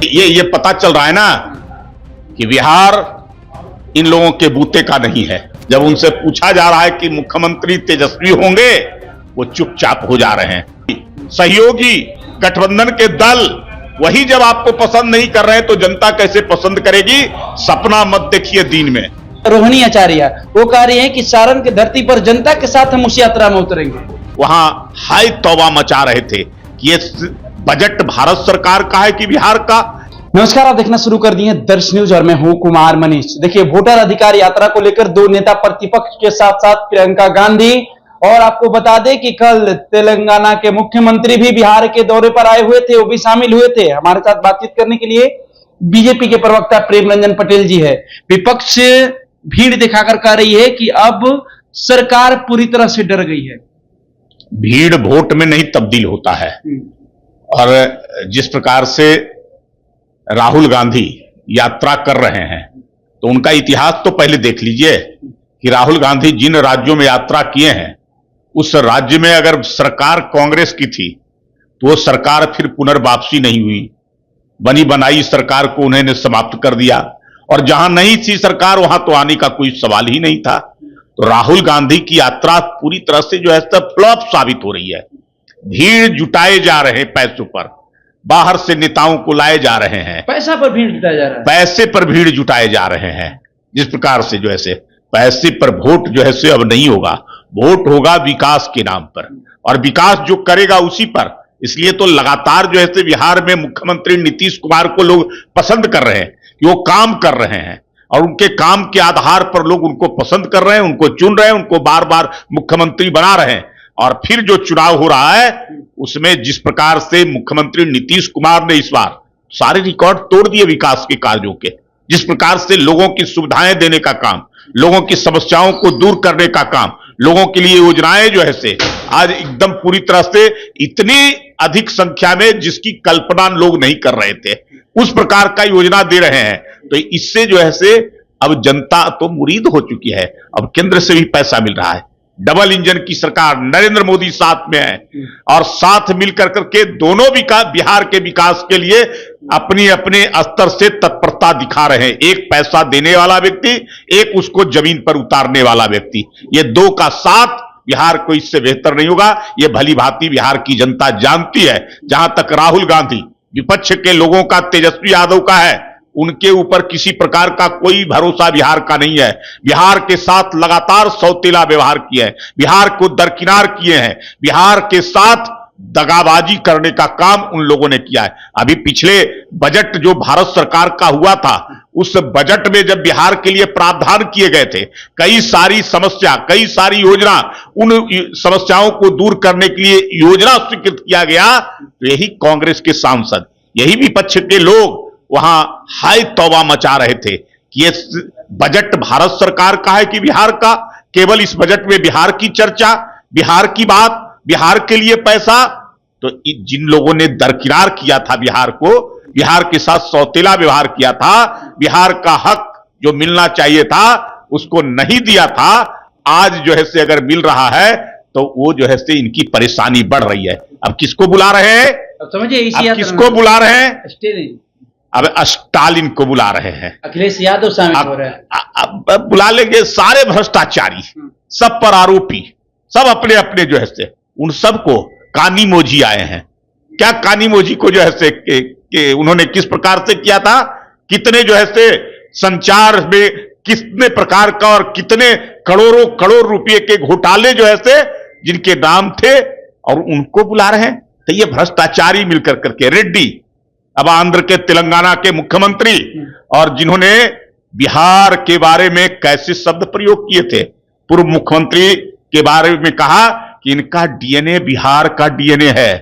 ये पता चल रहा है ना कि बिहार इन लोगों के बूते का नहीं है। जब उनसे पूछा जा रहा है कि मुख्यमंत्री तेजस्वी होंगे, वो चुपचाप हो जा रहे हैं। सहयोगी गठबंधन के दल वही जब आपको पसंद नहीं कर रहे हैं तो जनता कैसे पसंद करेगी? सपना मत देखिए दिन में। रोहिणी आचार्य वो कह रही है कि सारण की धरती पर जनता के साथ हम उस यात्रा में उतरेंगे। वहां हाय तौबा मचा रहे थे कि ये बजट भारत सरकार का है कि बिहार का। नमस्कार, आप देखना शुरू कर दिए दर्श न्यूज और मैं हूं कुमार मनीष। देखिए, वोटर अधिकार यात्रा को लेकर दो नेता प्रतिपक्ष के साथ साथ प्रियंका गांधी, और आपको बता दें कि कल तेलंगाना के मुख्यमंत्री भी बिहार के दौरे पर आए हुए थे, वो भी शामिल हुए थे। हमारे साथ बातचीत करने के लिए बीजेपी के प्रवक्ता प्रेम रंजन पटेल जी है। विपक्ष भीड़ दिखाकर कह रही है कि अब सरकार पूरी तरह से डर गई है। भीड़ वोट में नहीं तब्दील होता है, और जिस प्रकार से राहुल गांधी यात्रा कर रहे हैं तो उनका इतिहास तो पहले देख लीजिए कि राहुल गांधी जिन राज्यों में यात्रा किए हैं उस राज्य में अगर सरकार कांग्रेस की थी तो वो सरकार फिर पुनर्वापसी नहीं हुई। बनी बनाई सरकार को उन्होंने समाप्त कर दिया, और जहां नहीं थी सरकार वहां तो आने का कोई सवाल ही नहीं था। तो राहुल गांधी की यात्रा पूरी तरह से जो है फ्लॉप साबित हो रही है। भीड़ जुटाए जा रहे हैं पैसों पर, बाहर से नेताओं को लाए जा रहे हैं, पैसा पर भीड़ जुटाया जा रहा है, पैसे पर भीड़ जुटाए जा रहे हैं। जिस प्रकार से जो है पैसे पर वोट जो है अब नहीं होगा, वोट होगा विकास के नाम पर, और विकास जो करेगा उसी पर। इसलिए तो लगातार जो है बिहार में मुख्यमंत्री नीतीश कुमार को लोग पसंद कर रहे हैं कि वो काम कर रहे हैं, और उनके काम के आधार पर लोग उनको पसंद कर रहे हैं, उनको चुन रहे हैं, उनको बार बार मुख्यमंत्री बना रहे हैं। और फिर जो चुनाव हो रहा है उसमें जिस प्रकार से मुख्यमंत्री नीतीश कुमार ने इस बार सारे रिकॉर्ड तोड़ दिए विकास के कार्यों के, जिस प्रकार से लोगों की सुविधाएं देने का काम, लोगों की समस्याओं को दूर करने का काम, लोगों के लिए योजनाएं जो है आज एकदम पूरी तरह से इतनी अधिक संख्या में जिसकी कल्पना लोग नहीं कर रहे थे, उस प्रकार का योजना दे रहे हैं। तो इससे जो है अब जनता तो मुरीद हो चुकी है। अब केंद्र से भी पैसा मिल रहा है, डबल इंजन की सरकार, नरेंद्र मोदी साथ में है, और साथ मिलकर करके दोनों बिहार के विकास के लिए अपनी अपने स्तर से तत्परता दिखा रहे हैं। एक पैसा देने वाला व्यक्ति, एक उसको जमीन पर उतारने वाला व्यक्ति, ये दो का साथ बिहार को इससे बेहतर नहीं होगा। ये भली भांति बिहार की जनता जानती है। जहां तक राहुल गांधी विपक्ष के लोगों का, तेजस्वी यादव का है, उनके ऊपर किसी प्रकार का कोई भरोसा बिहार का नहीं है। बिहार के साथ लगातार सौतेला व्यवहार किया है, बिहार को दरकिनार किए हैं, बिहार के साथ दगाबाजी करने का काम उन लोगों ने किया है। अभी पिछले बजट जो भारत सरकार का हुआ था, उस बजट में जब बिहार के लिए प्रावधान किए गए थे, कई सारी समस्या, कई सारी योजना, उन समस्याओं को दूर करने के लिए योजना स्वीकृत किया गया। तो यही कांग्रेस के सांसद, यही विपक्ष के लोग वहां हाय तौबा मचा रहे थे कि ये बजट भारत सरकार का है कि बिहार का। केवल इस बजट में बिहार की चर्चा, बिहार की बात, बिहार के लिए पैसा। तो जिन लोगों ने दरकिनार किया था बिहार को, बिहार के साथ सौतेला व्यवहार किया था, बिहार का हक जो मिलना चाहिए था उसको नहीं दिया था, आज जो है अगर मिल रहा है तो वो जो है इनकी परेशानी बढ़ रही है। अब किसको बुला रहे हैं? समझिए, किसको बुला रहे हैं? अब स्टालिन को बुला रहे हैं, अखिलेश यादव शामिल हो रहे हैं। अब बुला लेंगे सारे भ्रष्टाचारी, सब पर आरोपी, सब अपने अपने जो है उन सबको। कानी मोजी आए हैं। क्या कानी मोजी को जो है के उन्होंने किस प्रकार से किया था, कितने जो है संचार में कितने प्रकार का और कितने करोड़ों करोड़ रुपए के घोटाले जो है जिनके नाम थे, और उनको बुला रहे हैं। तो ये भ्रष्टाचारी मिलकर करके रेड्डी, अब आंध्र के, तेलंगाना के मुख्यमंत्री, और जिन्होंने बिहार के बारे में कैसे शब्द प्रयोग किए थे, पूर्व मुख्यमंत्री के बारे में कहा कि इनका डीएनए बिहार का डीएनए है।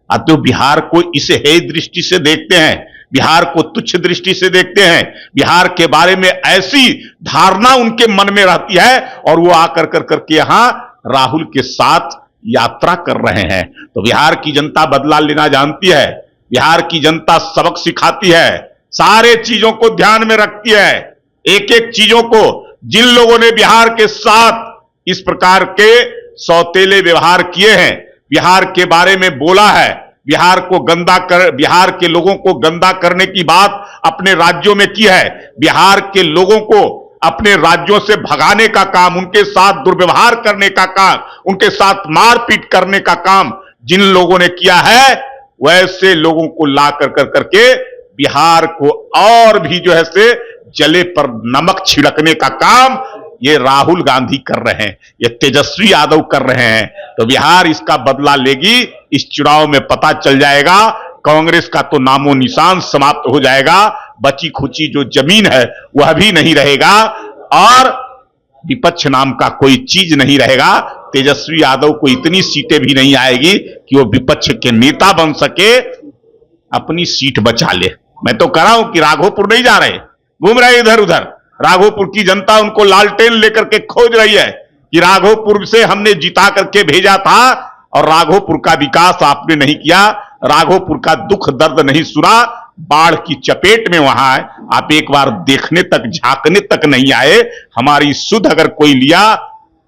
अब तो बिहार को इस हे दृष्टि से देखते हैं, बिहार को तुच्छ दृष्टि से देखते हैं, बिहार के बारे में ऐसी धारणा उनके मन में रहती है, और वो आकर करके यहां राहुल के साथ यात्रा कर रहे हैं। तो बिहार की जनता बदला लेना जानती है, बिहार की जनता सबक सिखाती है, सारे चीजों को ध्यान में रखती है, एक एक चीजों को। जिन लोगों ने बिहार के साथ इस प्रकार के सौतेले व्यवहार किए हैं, बिहार के बारे में बोला है, बिहार के लोगों को गंदा करने की बात अपने राज्यों में की है। बिहार के लोगों को अपने राज्यों से भगाने का काम, उनके साथ दुर्व्यवहार करने का काम, उनके साथ मारपीट करने का काम जिन लोगों ने किया है, वैसे लोगों को ला करके बिहार को और भी जो है से जले पर नमक छिड़कने का काम ये राहुल गांधी कर रहे हैं, ये तेजस्वी यादव कर रहे हैं। तो बिहार इसका बदला लेगी। इस चुनाव में पता चल जाएगा। कांग्रेस का तो नामो निशान समाप्त हो जाएगा, बची खुची जो जमीन है वह भी नहीं रहेगा और विपक्ष नाम का कोई चीज नहीं रहेगा। तेजस्वी यादव को इतनी सीटें भी नहीं आएगी कि वो विपक्ष के नेता बन सके, अपनी सीट बचा ले। मैं तो कह रहा हूं कि राघोपुर नहीं जा रहे, घूम रहे इधर उधर। राघोपुर की जनता उनको लालटेन लेकर के खोज रही है कि राघोपुर से हमने जिता करके भेजा था और राघोपुर का विकास आपने नहीं किया, राघोपुर का दुख दर्द नहीं सुना, बाढ़ की चपेट में वहां है, आप एक बार देखने तक झांकने तक नहीं आए। हमारी सुध अगर कोई लिया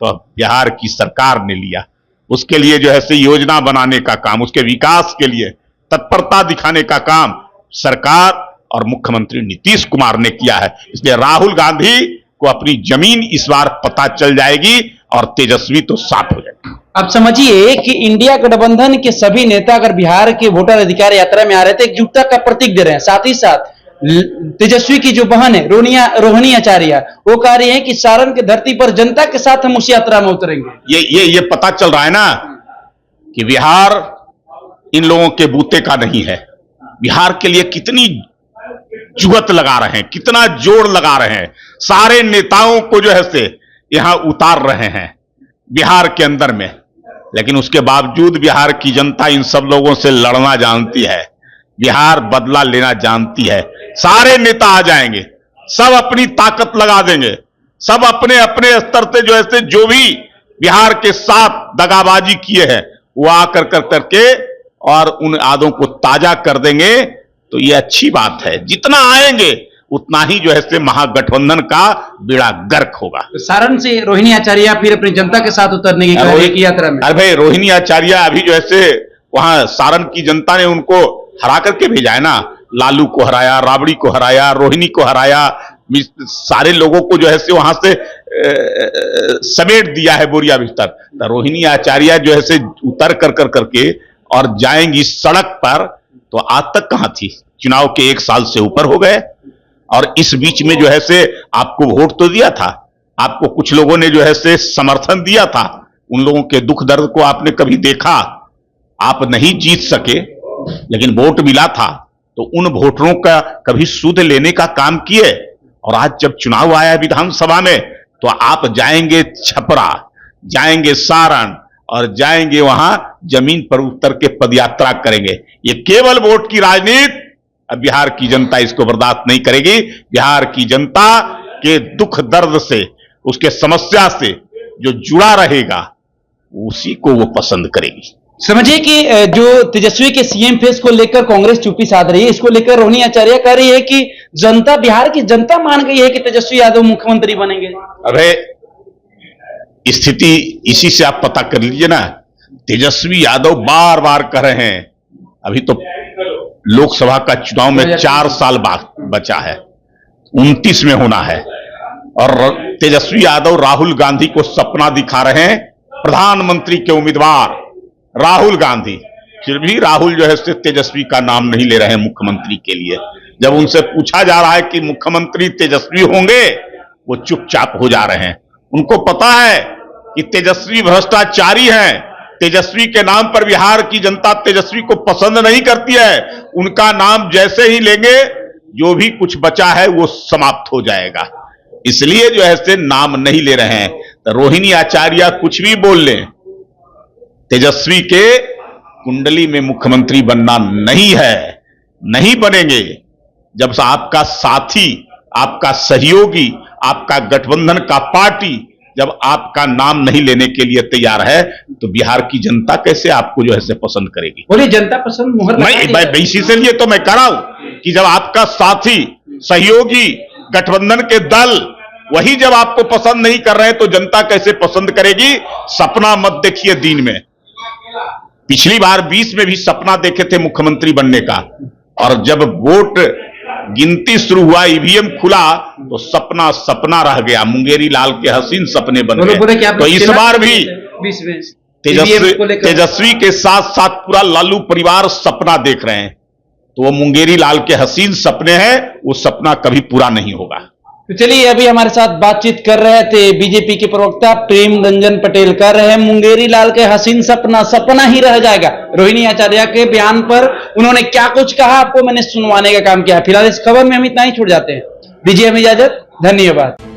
तो बिहार की सरकार ने लिया। उसके लिए जो है से योजना बनाने का काम, उसके विकास के लिए तत्परता दिखाने का काम सरकार और मुख्यमंत्री नीतीश कुमार ने किया है। इसलिए राहुल गांधी को अपनी जमीन इस बार पता चल जाएगी और तेजस्वी तो साफ हो जाएगी। अब समझिए कि इंडिया गठबंधन के सभी नेता अगर बिहार के वोटर अधिकार यात्रा में आ रहे थे, एकजुटता का प्रतीक दे रहे हैं। साथ ही साथ तेजस्वी की जो बहन है रोहिणी आचार्य, वो कह रही है कि सारण की धरती पर जनता के साथ हम उस यात्रा में उतरेंगे। ये पता चल रहा है ना कि बिहार इन लोगों के बूते का नहीं है। बिहार के लिए कितनी जुगत लगा रहे हैं, कितना जोर लगा रहे हैं, सारे नेताओं को जो है से यहां उतार रहे हैं बिहार के अंदर में। लेकिन उसके बावजूद बिहार की जनता इन सब लोगों से लड़ना जानती है, बिहार बदला लेना जानती है। सारे नेता आ जाएंगे, सब अपनी ताकत लगा देंगे, सब अपने अपने स्तर से जो है जो भी बिहार के साथ दगाबाजी किए हैं वो आकर करके और उन आदों को ताजा कर देंगे। तो ये अच्छी बात है, जितना आएंगे उतना ही जो है महागठबंधन का बेड़ा गर्क होगा। तो सारण से रोहिणी आचार्य फिर अपनी जनता के साथ उतरने की यात्रा में। अरे भाई, रोहिणी आचार्य अभी जो है वहां सारण की जनता ने उनको हरा करके भेजा है ना। लालू को हराया, राबड़ी को हराया, रोहिणी को हराया, सारे लोगों को जो है वहां से समेट दिया है बोरिया बिस्तर। तो रोहिणी आचार्य जो है उतर करके और जाएंगी सड़क पर, तो आज तक कहां थी? चुनाव के 1 साल से ऊपर हो गए और इस बीच में जो है आपको वोट तो दिया था, आपको कुछ लोगों ने जो है समर्थन दिया था, उन लोगों के दुख दर्द को आपने कभी देखा? आप नहीं जीत सके लेकिन वोट मिला था, तो उन वोटरों का कभी सुध लेने का काम किए। और आज जब चुनाव आया विधानसभा में, तो आप जाएंगे छपरा, जाएंगे सारण और जाएंगे वहां जमीन पर उतर के पदयात्रा करेंगे। ये केवल वोट की राजनीति, अब बिहार की जनता इसको बर्दाश्त नहीं करेगी। बिहार की जनता के दुख दर्द से, उसके समस्या से जो जुड़ा रहेगा, उसी को वो पसंद करेगी। समझिए कि जो तेजस्वी के सीएम फेस को लेकर कांग्रेस चुप्पी साध रही है, इसको लेकर रोहिणी आचार्य कह रही है कि जनता, बिहार की जनता मान गई है कि तेजस्वी यादव मुख्यमंत्री बनेंगे। अरे स्थिति इसी से आप पता कर लीजिए ना। तेजस्वी यादव बार बार कह रहे हैं, अभी तो लोकसभा का चुनाव में 4 साल बचा है, 29 में होना है, और तेजस्वी यादव राहुल गांधी को सपना दिखा रहे हैं, प्रधानमंत्री के उम्मीदवार राहुल गांधी। फिर भी राहुल जो है तेजस्वी का नाम नहीं ले रहे हैं मुख्यमंत्री के लिए। जब उनसे पूछा जा रहा है कि मुख्यमंत्री तेजस्वी होंगे, वो चुपचाप हो जा रहे हैं। उनको पता है कि तेजस्वी भ्रष्टाचारी हैं, तेजस्वी के नाम पर बिहार की जनता तेजस्वी को पसंद नहीं करती है। उनका नाम जैसे ही लेंगे, जो भी कुछ बचा है वो समाप्त हो जाएगा। इसलिए जो है नाम नहीं ले रहे हैं। तो रोहिणी आचार्य कुछ भी बोल लें, तेजस्वी के कुंडली में मुख्यमंत्री बनना नहीं है, नहीं बनेंगे। जब से आपका साथी, आपका सहयोगी, आपका गठबंधन का पार्टी जब आपका नाम नहीं लेने के लिए तैयार है, तो बिहार की जनता कैसे आपको जो है पसंद करेगी? बोलिए, जनता पसंद मुहर इसीलिए तो मैं कह रहा हूं कि जब आपका साथी, सहयोगी, गठबंधन के दल वही जब आपको पसंद नहीं कर रहे हैं, तो जनता कैसे पसंद करेगी? सपना मत देखिए दिन में, पिछली बार 20 में भी सपना देखे थे मुख्यमंत्री बनने का, और जब वोट गिनती शुरू हुआ, ईवीएम खुला, तो सपना सपना रह गया, मुंगेरी लाल के हसीन सपने बन गए। तो इस बार भी तेजस्वी के साथ साथ पूरा लालू परिवार सपना देख रहे हैं, तो वो मुंगेरी लाल के हसीन सपने हैं, वो सपना कभी पूरा नहीं होगा। तो चलिए, अभी हमारे साथ बातचीत कर रहे थे बीजेपी के प्रवक्ता प्रेम रंजन पटेल। कर रहे हैं मुंगेरी लाल के हसीन सपना सपना ही रह जाएगा। रोहिणी आचार्य के बयान पर उन्होंने क्या कुछ कहा, आपको मैंने सुनवाने का काम किया है। फिलहाल इस खबर में हम इतना ही छूट जाते हैं। दीजिए हमें इजाजत, धन्यवाद।